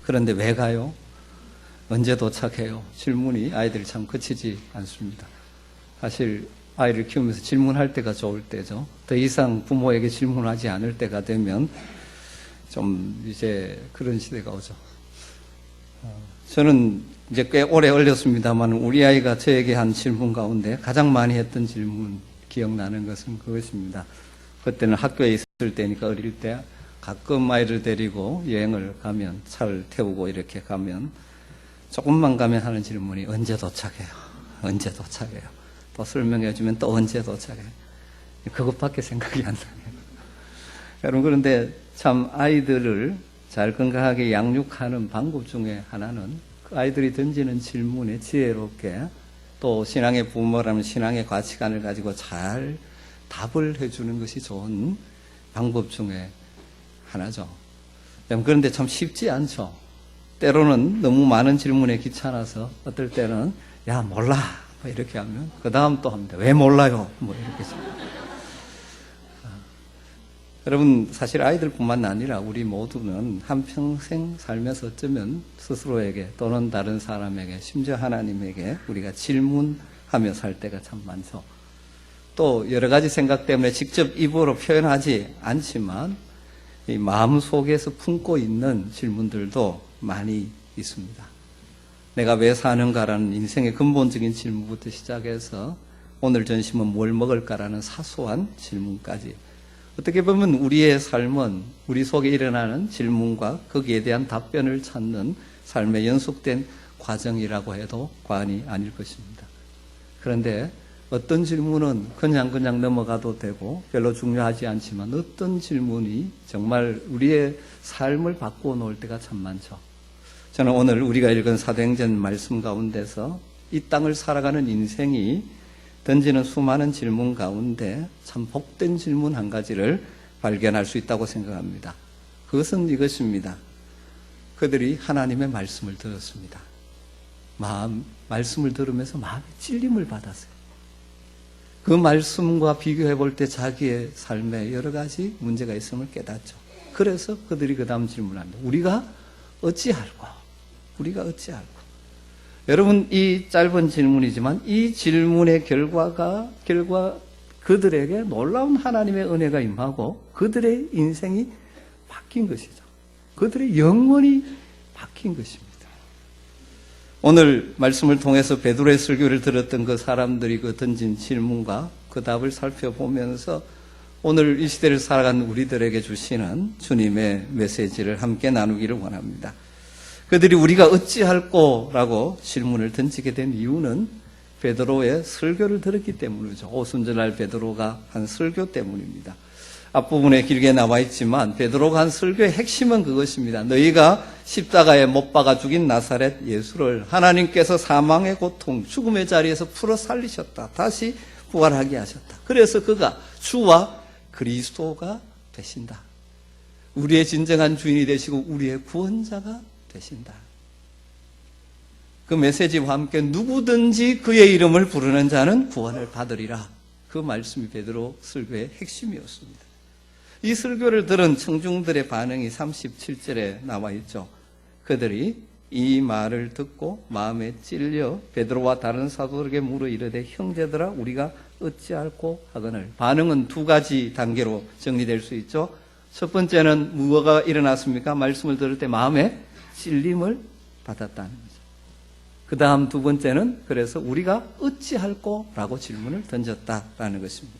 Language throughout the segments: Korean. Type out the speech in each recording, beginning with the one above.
그런데 왜 가요? 언제 도착해요? 질문이 아이들이 참 그치지 않습니다. 사실 아이를 키우면서 질문할 때가 좋을 때죠. 더 이상 부모에게 질문하지 않을 때가 되면 좀 이제 그런 시대가 오죠. 저는 이제 꽤 오래 걸렸습니다만 우리 아이가 저에게 한 질문 가운데 가장 많이 했던 질문 기억나는 것은 그것입니다. 그때는 학교에 있을 때니까 어릴 때 가끔 아이를 데리고 여행을 가면 차를 태우고 이렇게 가면 조금만 가면 하는 질문이 언제 도착해요? 언제 도착해요? 또 설명해 주면 또 언제 도착해요? 그것밖에 생각이 안 나요. 여러분 그런데 참 아이들을 잘 건강하게 양육하는 방법 중에 하나는 그 아이들이 던지는 질문에 지혜롭게 또 신앙의 부모라면 신앙의 가치관을 가지고 잘 답을 해주는 것이 좋은 방법 중에 하나죠. 그런데 참 쉽지 않죠. 때로는 너무 많은 질문에 귀찮아서 어떨 때는 야 몰라 뭐 이렇게 하면 그 다음 또 합니다. 왜 몰라요? 뭐 이렇게 여러분 사실 아이들뿐만 아니라 우리 모두는 한평생 살면서 어쩌면 스스로에게 또는 다른 사람에게 심지어 하나님에게 우리가 질문하며 살 때가 참 많죠. 또 여러 가지 생각 때문에 직접 입으로 표현하지 않지만 이 마음 속에서 품고 있는 질문들도 많이 있습니다. 내가 왜 사는가라는 인생의 근본적인 질문부터 시작해서 오늘 점심은 뭘 먹을까라는 사소한 질문까지 어떻게 보면 우리의 삶은 우리 속에 일어나는 질문과 거기에 대한 답변을 찾는 삶의 연속된 과정이라고 해도 과언이 아닐 것입니다. 그런데 어떤 질문은 그냥 넘어가도 되고 별로 중요하지 않지만 어떤 질문이 정말 우리의 삶을 바꾸어 놓을 때가 참 많죠. 저는 오늘 우리가 읽은 사도행전 말씀 가운데서 이 땅을 살아가는 인생이 던지는 수많은 질문 가운데 참 복된 질문 한 가지를 발견할 수 있다고 생각합니다. 그것은 이것입니다. 그들이 하나님의 말씀을 들었습니다. 말씀을 들으면서 마음에 찔림을 받았어요. 그 말씀과 비교해 볼 때 자기의 삶에 여러 가지 문제가 있음을 깨닫죠. 그래서 그들이 그 다음 질문을 합니다. 우리가 어찌할까? 여러분 이 짧은 질문이지만 이 질문의 결과 그들에게 놀라운 하나님의 은혜가 임하고 그들의 인생이 바뀐 것이죠. 그들의 영혼이 바뀐 것입니다. 오늘 말씀을 통해서 베드로의 설교를 들었던 그 사람들이 그 던진 질문과 그 답을 살펴보면서 오늘 이 시대를 살아가는 우리들에게 주시는 주님의 메시지를 함께 나누기를 원합니다. 그들이 우리가 어찌할꼬라고 질문을 던지게 된 이유는 베드로의 설교를 들었기 때문이죠. 오순절날 베드로가 한 설교 때문입니다. 앞부분에 길게 나와 있지만 베드로가 한 설교의 핵심은 그것입니다. 너희가 십자가에 못 박아 죽인 나사렛 예수를 하나님께서 사망의 고통, 죽음의 자리에서 풀어 살리셨다. 다시 부활하게 하셨다. 그래서 그가 주와 그리스도가 되신다. 우리의 진정한 주인이 되시고 우리의 구원자가 되신다. 그 메시지와 함께 누구든지 그의 이름을 부르는 자는 구원을 받으리라. 그 말씀이 베드로 설교의 핵심이었습니다. 이 설교를 들은 청중들의 반응이 37절에 나와 있죠. 그들이 이 말을 듣고 마음에 찔려 베드로와 다른 사도들에게 물어 이르되 형제들아 우리가 어찌할꼬 하거늘. 반응은 두 가지 단계로 정리될 수 있죠. 첫 번째는 무엇가 일어났습니까? 말씀을 들을 때 마음에 찔림을 받았다는 거죠. 그 다음 두 번째는 그래서 우리가 어찌할꼬라고 질문을 던졌다라는 것입니다.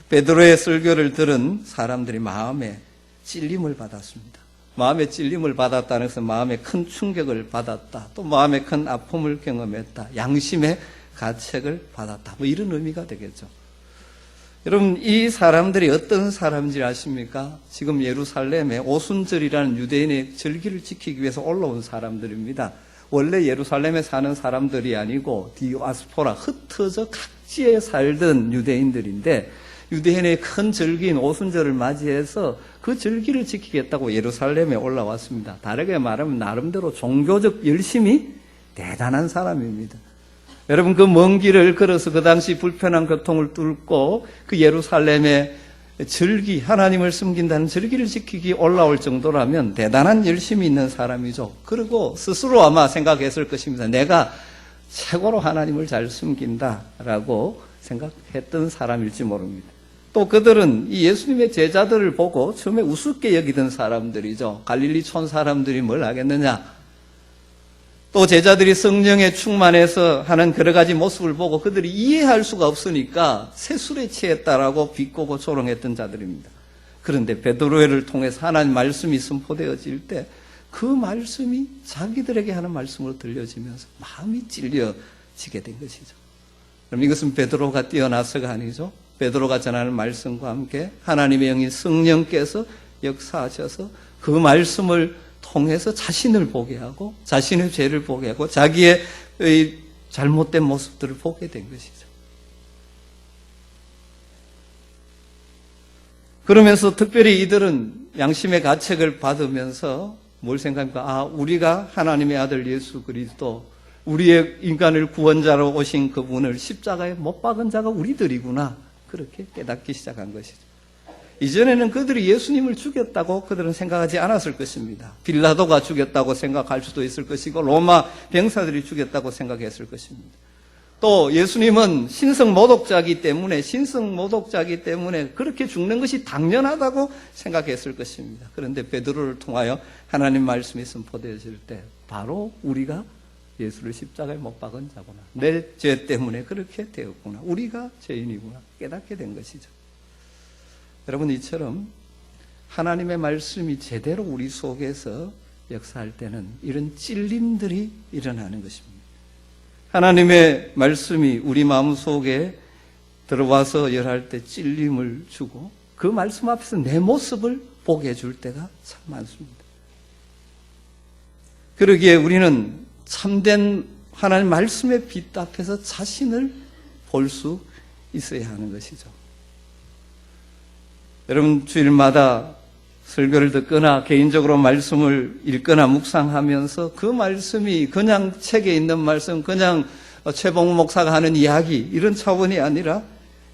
베드로의 설교를 들은 사람들이 마음에 찔림을 받았습니다. 마음에 찔림을 받았다는 것은 마음에 큰 충격을 받았다. 또 마음에 큰 아픔을 경험했다. 양심의 가책을 받았다. 뭐 이런 의미가 되겠죠. 여러분 이 사람들이 어떤 사람인지 아십니까? 지금 예루살렘에 오순절이라는 유대인의 절기를 지키기 위해서 올라온 사람들입니다. 원래 예루살렘에 사는 사람들이 아니고 디아스포라 흩어져 각지에 살던 유대인들인데 유대인의 큰 절기인 오순절을 맞이해서 그 절기를 지키겠다고 예루살렘에 올라왔습니다. 다르게 말하면 나름대로 종교적 열심이 대단한 사람입니다. 여러분 그 먼 길을 걸어서 그 당시 불편한 교통을 뚫고 그 예루살렘에 절기, 하나님을 숨긴다는 절기를 지키기 올라올 정도라면 대단한 열심이 있는 사람이죠. 그리고 스스로 아마 생각했을 것입니다. 내가 최고로 하나님을 잘 숨긴다라고 생각했던 사람일지 모릅니다. 또 그들은 이 예수님의 제자들을 보고 처음에 우습게 여기던 사람들이죠. 갈릴리촌 사람들이 뭘 하겠느냐. 또 제자들이 성령에 충만해서 하는 여러 가지 모습을 보고 그들이 이해할 수가 없으니까 세술에 취했다라고 비꼬고 조롱했던 자들입니다. 그런데 베드로를 통해서 하나님 말씀이 선포되어질 때 그 말씀이 자기들에게 하는 말씀으로 들려지면서 마음이 찔려지게 된 것이죠. 그럼 이것은 베드로가 뛰어나서가 아니죠. 베드로가 전하는 말씀과 함께 하나님의 영인 성령께서 역사하셔서 그 말씀을 통해서 자신을 보게 하고 자신의 죄를 보게 하고 자기의 잘못된 모습들을 보게 된 것이죠. 그러면서 특별히 이들은 양심의 가책을 받으면서 뭘 생각합니까? 우리가 하나님의 아들 예수 그리스도, 우리의 인간을 구원자로 오신 그분을 십자가에 못 박은 자가 우리들이구나. 그렇게 깨닫기 시작한 것이죠. 이전에는 그들이 예수님을 죽였다고 그들은 생각하지 않았을 것입니다. 빌라도가 죽였다고 생각할 수도 있을 것이고 로마 병사들이 죽였다고 생각했을 것입니다. 또 예수님은 신성모독자이기 때문에 그렇게 죽는 것이 당연하다고 생각했을 것입니다. 그런데 베드로를 통하여 하나님 말씀이 선포되어질 때 바로 우리가 예수를 십자가에 못 박은 자구나. 내 죄 때문에 그렇게 되었구나. 우리가 죄인이구나. 깨닫게 된 것이죠. 여러분, 이처럼 하나님의 말씀이 제대로 우리 속에서 역사할 때는 이런 찔림들이 일어나는 것입니다. 하나님의 말씀이 우리 마음속에 들어와서 열할 때 찔림을 주고 그 말씀 앞에서 내 모습을 보게 해줄 때가 참 많습니다. 그러기에 우리는 참된 하나님 말씀의 빛 앞에서 자신을 볼 수 있어야 하는 것이죠. 여러분, 주일마다 설교를 듣거나 개인적으로 말씀을 읽거나 묵상하면서 그 말씀이 그냥 책에 있는 말씀, 그냥 최봉 목사가 하는 이야기, 이런 차원이 아니라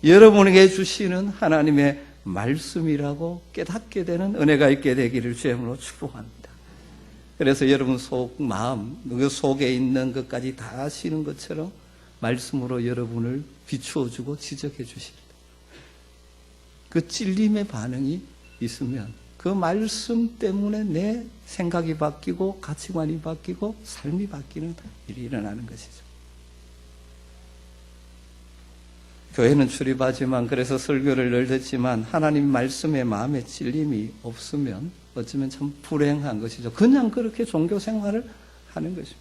여러분에게 주시는 하나님의 말씀이라고 깨닫게 되는 은혜가 있게 되기를 주님으로 축복합니다. 그래서 여러분 속 마음, 그 속에 있는 것까지 다 아시는 것처럼 말씀으로 여러분을 비추어주고 지적해 주십니다. 그 찔림의 반응이 있으면 그 말씀 때문에 내 생각이 바뀌고 가치관이 바뀌고 삶이 바뀌는 일이 일어나는 것이죠. 교회는 출입하지만 그래서 설교를 늘 듣지만 하나님 말씀에 마음에 찔림이 없으면 어쩌면 참 불행한 것이죠. 그냥 그렇게 종교 생활을 하는 것입니다.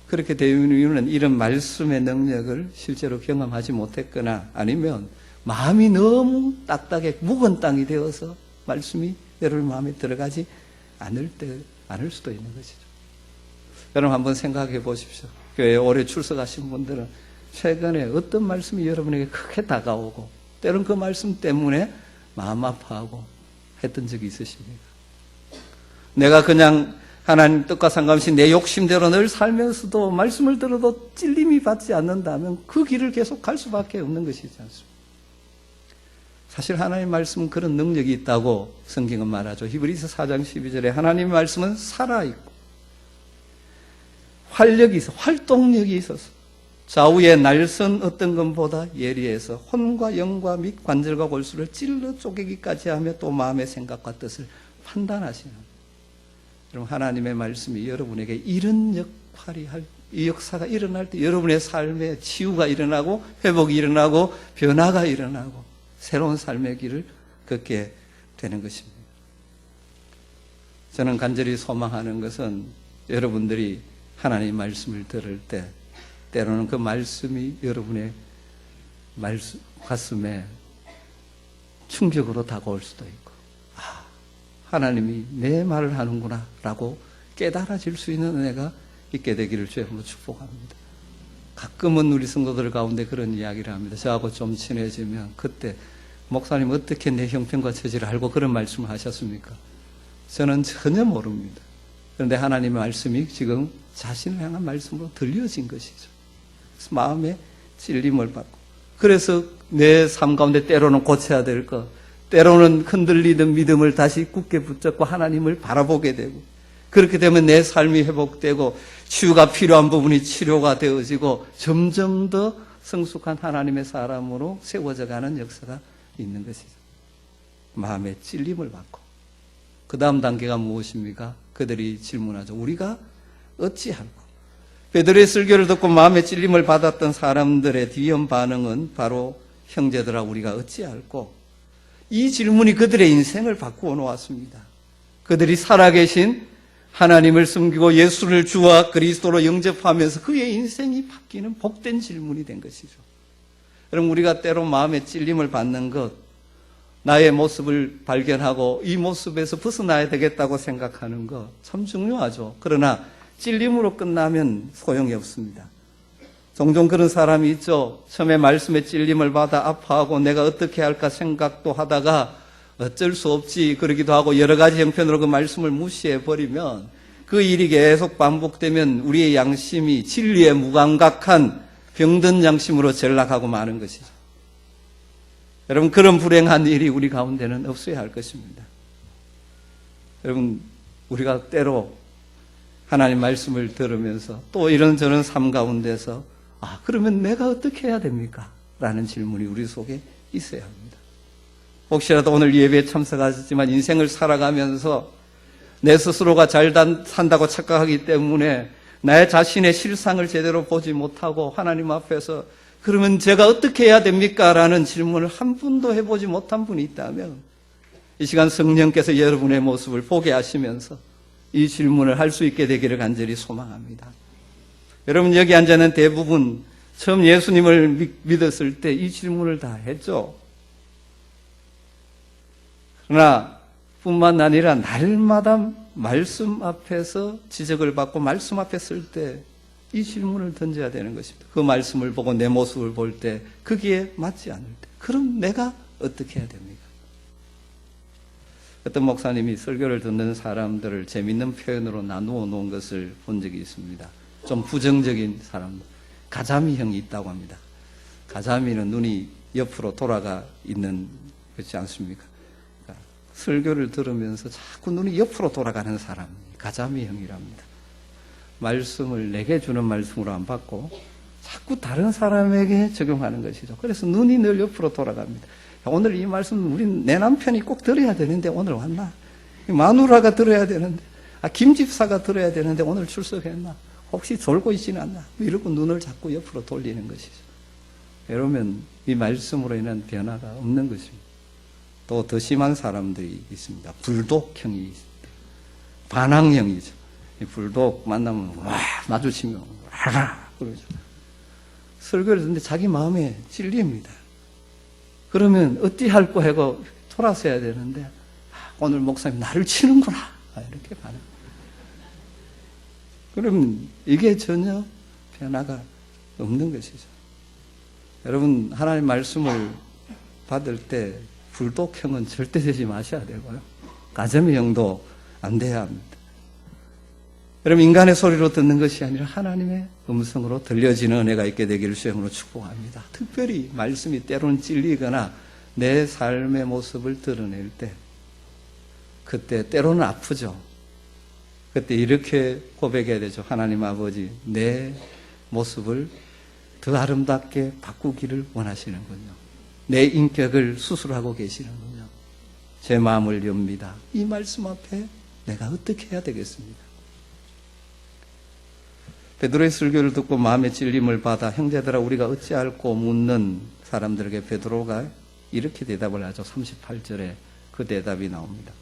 그렇게 되는 이유는 이런 말씀의 능력을 실제로 경험하지 못했거나 아니면 마음이 너무 딱딱해 묵은 땅이 되어서 말씀이 여러분 마음에 들어가지 않을 수도 있는 것이죠. 여러분 한번 생각해 보십시오. 교회에 오래 출석하신 분들은 최근에 어떤 말씀이 여러분에게 크게 다가오고 때로는 그 말씀 때문에 마음 아파하고 했던 적이 있으십니까? 내가 그냥 하나님 뜻과 상관없이 내 욕심대로 늘 살면서도 말씀을 들어도 찔림이 받지 않는다면 그 길을 계속 갈 수밖에 없는 것이지 않습니까? 사실 하나님의 말씀은 그런 능력이 있다고 성경은 말하죠. 히브리서 4장 12절에 하나님의 말씀은 살아있고 활력이 있어 활동력이 있어서 좌우의 날선 어떤 것보다 예리해서 혼과 영과 및 관절과 골수를 찔러 쪼개기까지 하며 또 마음의 생각과 뜻을 판단하시는, 여러분 하나님의 말씀이 여러분에게 이런 역할이 이 역사가 일어날 때 여러분의 삶에 치유가 일어나고 회복이 일어나고 변화가 일어나고 새로운 삶의 길을 걷게 되는 것입니다. 저는 간절히 소망하는 것은 여러분들이 하나님의 말씀을 들을 때 때로는 그 말씀이 여러분의 가슴에 충격으로 다가올 수도 있고 하나님이 내 말을 하는구나 라고 깨달아질 수 있는 은혜가 있게 되기를 주님으로 축복합니다. 가끔은 우리 성도들 가운데 그런 이야기를 합니다. 저하고 좀 친해지면 그때 목사님 어떻게 내 형편과 처지를 알고 그런 말씀을 하셨습니까? 저는 전혀 모릅니다. 그런데 하나님의 말씀이 지금 자신을 향한 말씀으로 들려진 것이죠. 그래서 마음에 찔림을 받고 그래서 내 삶 가운데 때로는 고쳐야 될 것, 때로는 흔들리던 믿음을 다시 굳게 붙잡고 하나님을 바라보게 되고, 그렇게 되면 내 삶이 회복되고 치유가 필요한 부분이 치료가 되어지고 점점 더 성숙한 하나님의 사람으로 세워져 가는 역사가 있는 것이죠. 마음의 찔림을 받고 그 다음 단계가 무엇입니까? 그들이 질문하죠. 우리가 어찌할꼬? 베드로의 설교를 듣고 마음의 찔림을 받았던 사람들의 뒤이은 반응은 바로 형제들아 우리가 어찌할꼬? 이 질문이 그들의 인생을 바꾸어 놓았습니다. 그들이 살아계신 하나님을 섬기고 예수를 주와 그리스도로 영접하면서 그의 인생이 바뀌는 복된 질문이 된 것이죠. 여러분, 우리가 때로 마음의 찔림을 받는 것, 나의 모습을 발견하고 이 모습에서 벗어나야 되겠다고 생각하는 것 참 중요하죠. 그러나 찔림으로 끝나면 소용이 없습니다. 종종 그런 사람이 있죠. 처음에 말씀에 찔림을 받아 아파하고 내가 어떻게 할까 생각도 하다가 어쩔 수 없지 그러기도 하고 여러 가지 형편으로 그 말씀을 무시해버리면 그 일이 계속 반복되면 우리의 양심이 진리에 무감각한 병든 양심으로 전락하고 마는 것이죠. 여러분, 그런 불행한 일이 우리 가운데는 없어야 할 것입니다. 여러분, 우리가 때로 하나님 말씀을 들으면서 또 이런저런 삶 가운데서 그러면 내가 어떻게 해야 됩니까? 라는 질문이 우리 속에 있어야 합니다. 혹시라도 오늘 예배에 참석하셨지만 인생을 살아가면서 내 스스로가 잘 산다고 착각하기 때문에 나의 자신의 실상을 제대로 보지 못하고 하나님 앞에서 그러면 제가 어떻게 해야 됩니까? 라는 질문을 한 번도 해보지 못한 분이 있다면 이 시간 성령께서 여러분의 모습을 보게 하시면서 이 질문을 할 수 있게 되기를 간절히 소망합니다. 여러분, 여기 앉아있는 대부분 처음 예수님을 믿었을 때 이 질문을 다 했죠. 그러나 뿐만 아니라 날마다 말씀 앞에서 지적을 받고 말씀 앞에 쓸 때 이 질문을 던져야 되는 것입니다. 그 말씀을 보고 내 모습을 볼 때 거기에 맞지 않을 때 그럼 내가 어떻게 해야 됩니까? 어떤 목사님이 설교를 듣는 사람들을 재밌는 표현으로 나누어 놓은 것을 본 적이 있습니다. 좀 부정적인 사람들, 가자미형이 있다고 합니다. 가자미는 눈이 옆으로 돌아가 있는 그렇지 않습니까? 그러니까 설교를 들으면서 자꾸 눈이 옆으로 돌아가는 사람, 가자미형이랍니다. 말씀을 내게 주는 말씀으로 안 받고 자꾸 다른 사람에게 적용하는 것이죠. 그래서 눈이 늘 옆으로 돌아갑니다. 오늘 이 말씀 우린 내 남편이 꼭 들어야 되는데 오늘 왔나? 마누라가 들어야 되는데, 김 집사가 들어야 되는데 오늘 출석했나? 혹시 졸고 있지는 않나? 이러고 눈을 자꾸 옆으로 돌리는 것이죠. 이러면 이 말씀으로 인한 변화가 없는 것입니다. 또 더 심한 사람들이 있습니다. 불독형이 있습니다. 반항형이죠. 이 불독 만나면 마주치면 그러죠. 설교를 듣는데 자기 마음에 찔립니다. 그러면 어찌할꼬 하고 돌아서야 되는데 오늘 목사님 나를 치는구나 이렇게 반응. 그러면 이게 전혀 변화가 없는 것이죠. 여러분, 하나님 말씀을 받을 때 불독형은 절대 되지 마셔야 되고요. 가자미형도 안 돼야 합니다. 여러분, 인간의 소리로 듣는 것이 아니라 하나님의 음성으로 들려지는 은혜가 있게 되기를 주님으로 축복합니다. 특별히 말씀이 때로는 찔리거나 내 삶의 모습을 드러낼 때 그때 때로는 아프죠. 그때 이렇게 고백해야 되죠. 하나님 아버지, 내 모습을 더 아름답게 바꾸기를 원하시는군요. 내 인격을 수술하고 계시는군요. 제 마음을 엽니다. 이 말씀 앞에 내가 어떻게 해야 되겠습니까? 베드로의 설교를 듣고 마음의 찔림을 받아 형제들아 우리가 어찌할꼬 묻는 사람들에게 베드로가 이렇게 대답을 하죠. 38절에 그 대답이 나옵니다.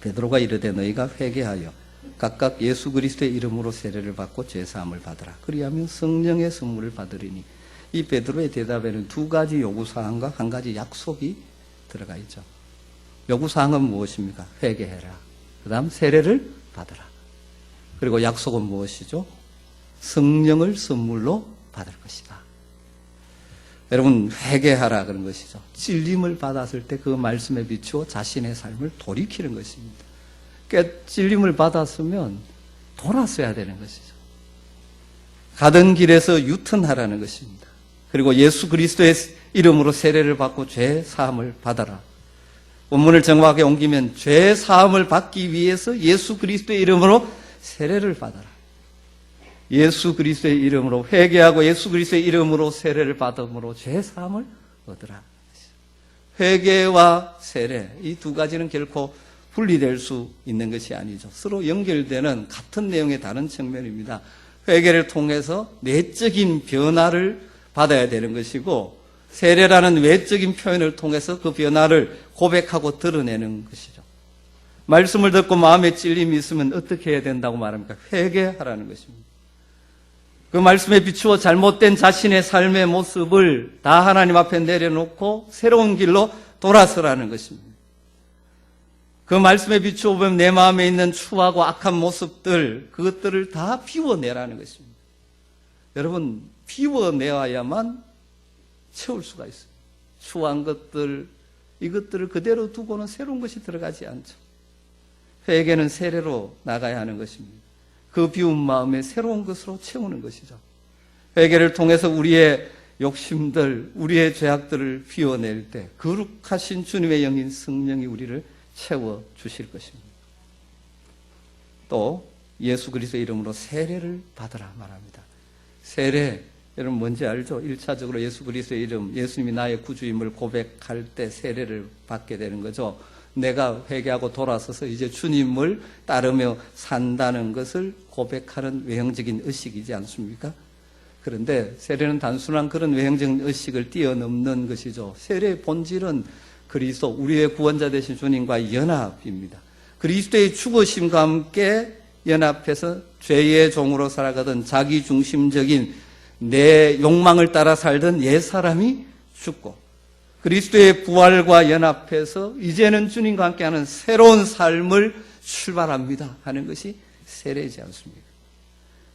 베드로가 이르되 너희가 회개하여 각각 예수 그리스도의 이름으로 세례를 받고 죄사함을 받으라. 그리하면 성령의 선물을 받으리니. 이 베드로의 대답에는 두 가지 요구사항과 한 가지 약속이 들어가 있죠. 요구사항은 무엇입니까? 회개해라. 그 다음 세례를 받으라. 그리고 약속은 무엇이죠? 성령을 선물로 받을 것이다. 여러분, 회개하라 그런 것이죠. 찔림을 받았을 때 그 말씀에 비추어 자신의 삶을 돌이키는 것입니다. 그러니까 찔림을 받았으면 돌아서야 되는 것이죠. 가던 길에서 유턴하라는 것입니다. 그리고 예수 그리스도의 이름으로 세례를 받고 죄 사함을 받아라. 원문을 정확하게 옮기면 죄 사함을 받기 위해서 예수 그리스도의 이름으로 세례를 받아라. 예수 그리스도의 이름으로 회개하고 예수 그리스도의 이름으로 세례를 받음으로 죄 사함을 얻으라. 회개와 세례, 이 두 가지는 결코 분리될 수 있는 것이 아니죠. 서로 연결되는 같은 내용의 다른 측면입니다. 회개를 통해서 내적인 변화를 받아야 되는 것이고, 세례라는 외적인 표현을 통해서 그 변화를 고백하고 드러내는 것이죠. 말씀을 듣고 마음에 찔림이 있으면 어떻게 해야 된다고 말합니까? 회개하라는 것입니다. 그 말씀에 비추어 잘못된 자신의 삶의 모습을 다 하나님 앞에 내려놓고 새로운 길로 돌아서라는 것입니다. 그 말씀에 비추어 보면 내 마음에 있는 추하고 악한 모습들, 그것들을 다 비워내라는 것입니다. 여러분, 비워내야만 채울 수가 있어요. 추한 것들, 이것들을 그대로 두고는 새로운 것이 들어가지 않죠. 회개는 세례로 나가야 하는 것입니다. 그 비운 마음에 새로운 것으로 채우는 것이죠. 회개를 통해서 우리의 욕심들, 우리의 죄악들을 비워낼 때 거룩하신 주님의 영인 성령이 우리를 채워주실 것입니다. 또 예수 그리스도의 이름으로 세례를 받으라 말합니다. 세례, 여러분 뭔지 알죠? 1차적으로 예수 그리스도의 이름, 예수님이 나의 구주임을 고백할 때 세례를 받게 되는 거죠. 내가 회개하고 돌아서서 이제 주님을 따르며 산다는 것을 고백하는 외형적인 의식이지 않습니까? 그런데 세례는 단순한 그런 외형적인 의식을 뛰어넘는 것이죠. 세례의 본질은 그리스도, 우리의 구원자 되신 주님과 연합입니다. 그리스도의 죽으심과 함께 연합해서 죄의 종으로 살아가던 자기중심적인 내 욕망을 따라 살던 옛사람이 죽고, 그리스도의 부활과 연합해서 이제는 주님과 함께하는 새로운 삶을 출발합니다 하는 것이 세례이지 않습니까?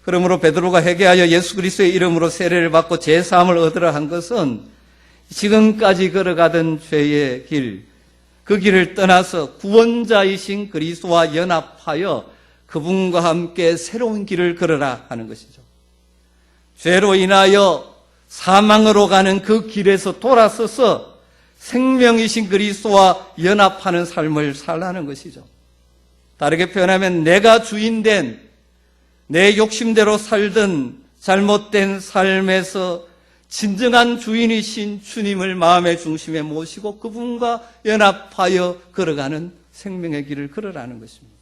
그러므로 베드로가 회개하여 예수 그리스도의 이름으로 세례를 받고 제사함을 얻으라 한 것은 지금까지 걸어가던 죄의 길, 그 길을 떠나서 구원자이신 그리스도와 연합하여 그분과 함께 새로운 길을 걸어라 하는 것이죠. 죄로 인하여 사망으로 가는 그 길에서 돌아서서 생명이신 그리스도와 연합하는 삶을 살라는 것이죠. 다르게 표현하면 내가 주인된 내 욕심대로 살던 잘못된 삶에서 진정한 주인이신 주님을 마음의 중심에 모시고 그분과 연합하여 걸어가는 생명의 길을 걸어라는 것입니다.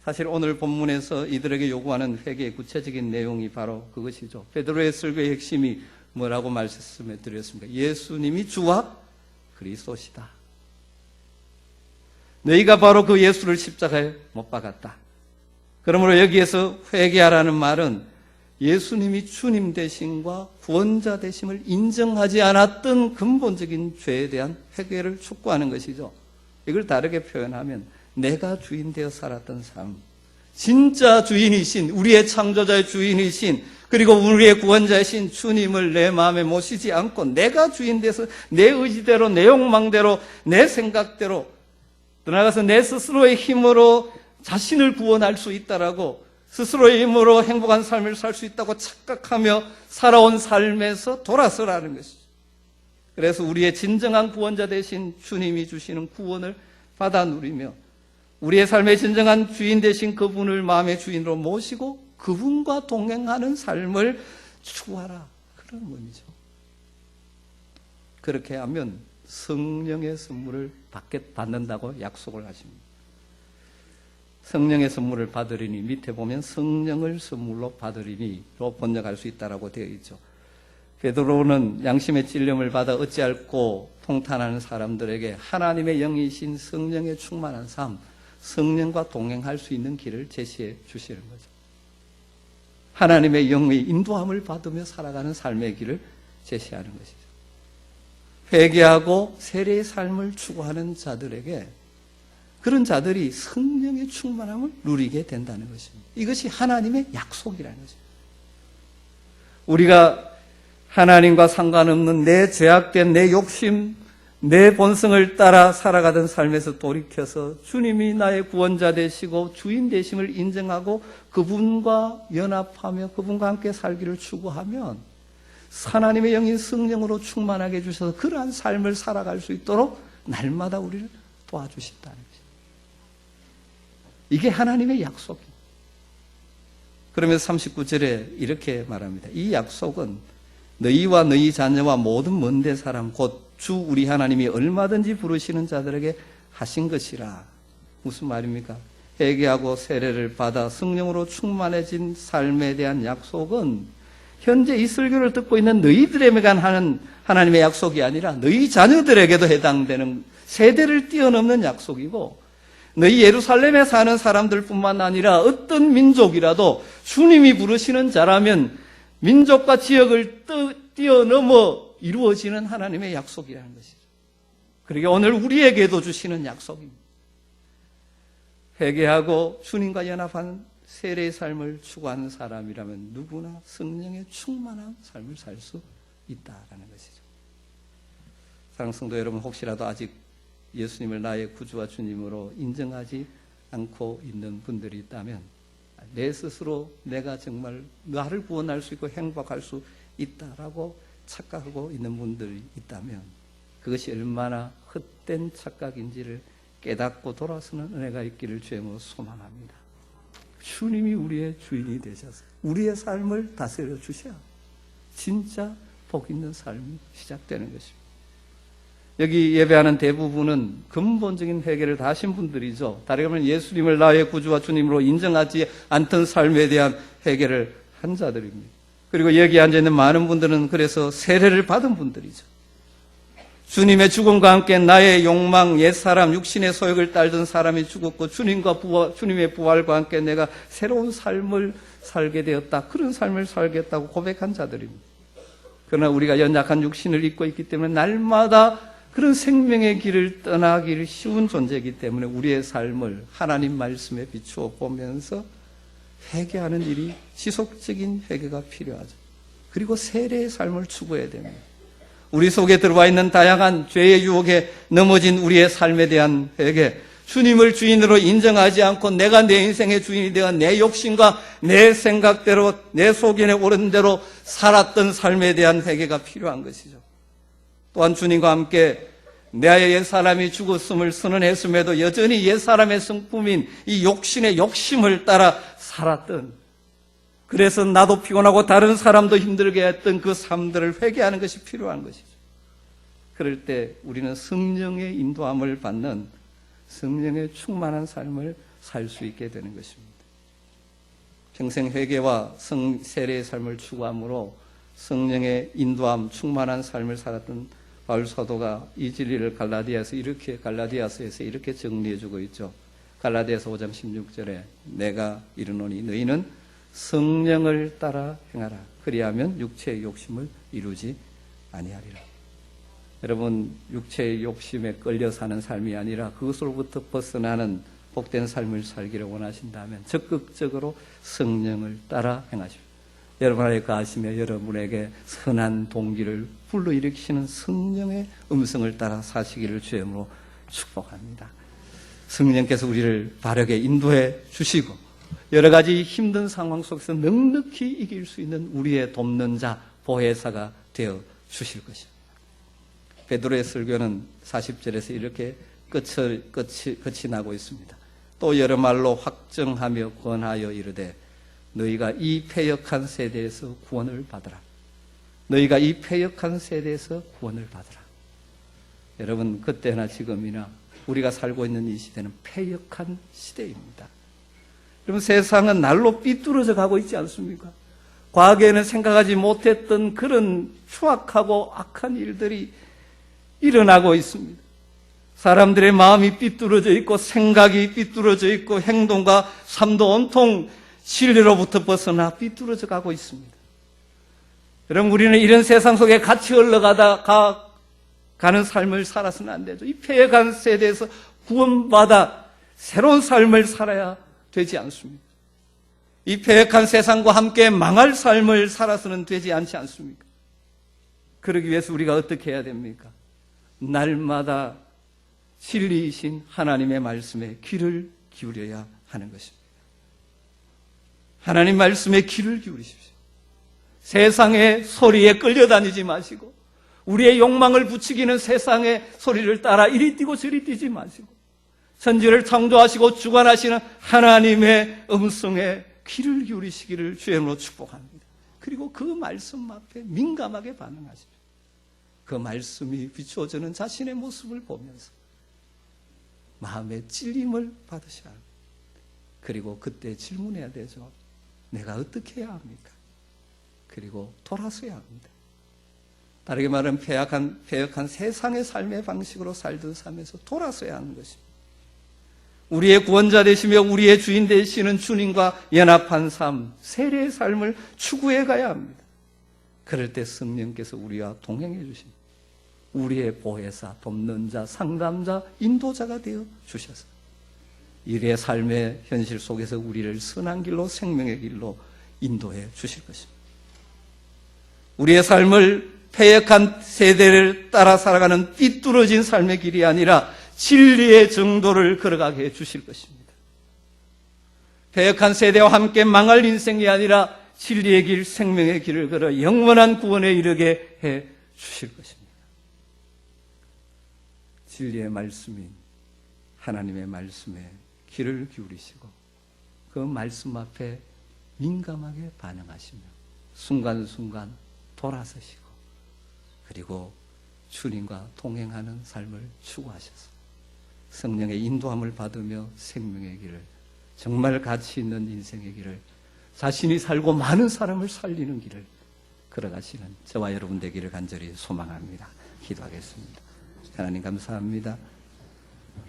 사실 오늘 본문에서 이들에게 요구하는 회개의 구체적인 내용이 바로 그것이죠. 베드로의 설교의 핵심이 뭐라고 말씀해 드렸습니까? 예수님이 주와 그리스도시다. 너희가 바로 그 예수를 십자가에 못 박았다. 그러므로 여기에서 회개하라는 말은 예수님이 주님 되심과 구원자 되심을 인정하지 않았던 근본적인 죄에 대한 회개를 촉구하는 것이죠. 이걸 다르게 표현하면 내가 주인 되어 살았던 삶, 진짜 주인이신, 우리의 창조자의 주인이신, 그리고 우리의 구원자이신 주님을 내 마음에 모시지 않고 내가 주인 돼서 내 의지대로, 내 욕망대로, 내 생각대로 떠나가서 내 스스로의 힘으로 자신을 구원할 수 있다라고, 스스로의 힘으로 행복한 삶을 살 수 있다고 착각하며 살아온 삶에서 돌아서라는 것이죠. 그래서 우리의 진정한 구원자 되신 주님이 주시는 구원을 받아 누리며 우리의 삶의 진정한 주인 되신 그분을 마음의 주인으로 모시고 그분과 동행하는 삶을 추구하라, 그런 의미죠. 그렇게 하면 성령의 선물을 받는다고 약속을 하십니다. 성령의 선물을 받으리니, 밑에 보면 성령을 선물로 받으리니로 번역할 수 있다라고 되어 있죠. 베드로는 양심의 찔림을 받아 어찌할꼬 통탄하는 사람들에게 하나님의 영이신 성령의 충만한 삶, 성령과 동행할 수 있는 길을 제시해 주시는 거죠. 하나님의 영의 인도함을 받으며 살아가는 삶의 길을 제시하는 것이죠. 회개하고 세례의 삶을 추구하는 자들에게, 그런 자들이 성령의 충만함을 누리게 된다는 것입니다. 이것이 하나님의 약속이라는 것입니다. 우리가 하나님과 상관없는 내 죄악된 내 욕심, 내 본성을 따라 살아가던 삶에서 돌이켜서 주님이 나의 구원자 되시고 주인 되심을 인정하고 그분과 연합하며 그분과 함께 살기를 추구하면 하나님의 영인 성령으로 충만하게 해주셔서 그러한 삶을 살아갈 수 있도록 날마다 우리를 도와주신다는 것입니다. 이게 하나님의 약속입니다. 그러면서 39절에 이렇게 말합니다. 이 약속은 너희와 너희 자녀와 모든 먼데 사람 곧 주 우리 하나님이 얼마든지 부르시는 자들에게 하신 것이라. 무슨 말입니까? 회개하고 세례를 받아 성령으로 충만해진 삶에 대한 약속은 현재 이 설교를 듣고 있는 너희들에게만 하는 하나님의 약속이 아니라 너희 자녀들에게도 해당되는 세대를 뛰어넘는 약속이고, 너희 예루살렘에 사는 사람들뿐만 아니라 어떤 민족이라도 주님이 부르시는 자라면 민족과 지역을 뛰어넘어 이루어지는 하나님의 약속이라는 것이죠. 그러게 오늘 우리에게도 주시는 약속입니다. 회개하고 주님과 연합한 세례의 삶을 추구하는 사람이라면 누구나 성령의 충만한 삶을 살 수 있다라는 것이죠. 사랑하는 성도 여러분, 혹시라도 아직 예수님을 나의 구주와 주님으로 인정하지 않고 있는 분들이 있다면, 내 스스로 내가 정말 나를 구원할 수 있고 행복할 수 있다라고 착각하고 있는 분들이 있다면 그것이 얼마나 헛된 착각인지를 깨닫고 돌아서는 은혜가 있기를 주님으로 소망합니다. 주님이 우리의 주인이 되셔서 우리의 삶을 다스려 주셔야 진짜 복 있는 삶이 시작되는 것입니다. 여기 예배하는 대부분은 근본적인 회개를 다 하신 분들이죠. 다르게 말하면 예수님을 나의 구주와 주님으로 인정하지 않던 삶에 대한 회개를 한 자들입니다. 그리고 여기 앉아있는 많은 분들은 그래서 세례를 받은 분들이죠. 주님의 죽음과 함께 나의 욕망, 옛사람, 육신의 소욕을 따르던 사람이 죽었고 주님의 부활과 함께 내가 새로운 삶을 살게 되었다. 그런 삶을 살겠다고 고백한 자들입니다. 그러나 우리가 연약한 육신을 입고 있기 때문에 날마다 그런 생명의 길을 떠나기를 쉬운 존재이기 때문에 우리의 삶을 하나님 말씀에 비추어 보면서 회개하는 일이 지속적인 회개가 필요하죠. 그리고 세례의 삶을 추구해야 됩니다. 우리 속에 들어와 있는 다양한 죄의 유혹에 넘어진 우리의 삶에 대한 회개, 주님을 주인으로 인정하지 않고 내가 내 인생의 주인이 되어 내 욕심과 내 생각대로 내 소견에 오른 대로 살았던 삶에 대한 회개가 필요한 것이죠. 또한 주님과 함께 내 옛사람이 죽었음을 선언했음에도 여전히 옛사람의 성품인 이 욕심의 욕심을 따라 살았던, 그래서 나도 피곤하고 다른 사람도 힘들게 했던 그 삶들을 회개하는 것이 필요한 것이죠. 그럴 때 우리는 성령의 인도함을 받는 성령의 충만한 삶을 살 수 있게 되는 것입니다. 평생 회개와 세례의 삶을 추구함으로 성령의 인도함, 충만한 삶을 살았던 바울 사도가 이 진리를 갈라디아서에서 이렇게 정리해주고 있죠. 갈라디아서 5장 16절에 내가 이르노니 너희는 성령을 따라 행하라. 그리하면 육체의 욕심을 이루지 아니하리라. 여러분, 육체의 욕심에 끌려 사는 삶이 아니라 그것으로부터 벗어나는 복된 삶을 살기를 원하신다면 적극적으로 성령을 따라 행하십시오. 여러분 안에 가시며 여러분에게 선한 동기를 불러일으키시는 성령의 음성을 따라 사시기를 주님으로 축복합니다. 성령께서 우리를 바르게 인도해 주시고 여러 가지 힘든 상황 속에서 넉넉히 이길 수 있는 우리의 돕는 자, 보혜사가 되어 주실 것입니다. 베드로의 설교는 40절에서 이렇게 끝이 나고 있습니다. 또 여러 말로 확정하며 권하여 이르되 너희가 이 패역한 세대에서 구원을 받으라. 너희가 이 패역한 세대에서 구원을 받으라. 여러분, 그때나 지금이나 우리가 살고 있는 이 시대는 패역한 시대입니다. 여러분, 세상은 날로 삐뚤어져 가고 있지 않습니까? 과거에는 생각하지 못했던 그런 추악하고 악한 일들이 일어나고 있습니다. 사람들의 마음이 삐뚤어져 있고 생각이 삐뚤어져 있고 행동과 삶도 온통 진리로부터 벗어나 삐뚤어져 가고 있습니다. 여러분, 우리는 이런 세상 속에 같이 가는 삶을 살아서는 안 되죠. 이 패역한 세대에서 구원받아 새로운 삶을 살아야 되지 않습니까? 이 패역한 세상과 함께 망할 삶을 살아서는 되지 않지 않습니까? 그러기 위해서 우리가 어떻게 해야 됩니까? 날마다 진리이신 하나님의 말씀에 귀를 기울여야 하는 것입니다. 하나님 말씀에 귀를 기울이십시오. 세상의 소리에 끌려다니지 마시고 우리의 욕망을 부추기는 세상의 소리를 따라 이리 뛰고 저리 뛰지 마시고 천지를 창조하시고 주관하시는 하나님의 음성에 귀를 기울이시기를 주의 이름으로 축복합니다. 그리고 그 말씀 앞에 민감하게 반응하십시오. 그 말씀이 비추어주는 자신의 모습을 보면서 마음의 찔림을 받으셔야 합니다. 그리고 그때 질문해야 되죠. 내가 어떻게 해야 합니까? 그리고 돌아서야 합니다. 다르게 말하면 패역한 세상의 삶의 방식으로 살던 삶에서 돌아서야 하는 것입니다. 우리의 구원자 되시며 우리의 주인 되시는 주님과 연합한 삶, 세례의 삶을 추구해 가야 합니다. 그럴 때 성령께서 우리와 동행해 주십니다. 우리의 보혜사, 돕는 자, 상담자, 인도자가 되어 주셔서 우리의 삶의 현실 속에서 우리를 선한 길로 생명의 길로 인도해 주실 것입니다. 우리의 삶을 패역한 세대를 따라 살아가는 삐뚤어진 삶의 길이 아니라 진리의 정도를 걸어가게 해 주실 것입니다. 패역한 세대와 함께 망할 인생이 아니라 진리의 길, 생명의 길을 걸어 영원한 구원에 이르게 해 주실 것입니다. 진리의 말씀인 하나님의 말씀에 귀를 기울이시고 그 말씀 앞에 민감하게 반응하시며 순간순간 돌아서시고 그리고 주님과 동행하는 삶을 추구하셔서 성령의 인도함을 받으며 생명의 길을, 정말 가치 있는 인생의 길을, 자신이 살고 많은 사람을 살리는 길을 걸어가시는 저와 여러분 되기를 간절히 소망합니다. 기도하겠습니다. 하나님 감사합니다.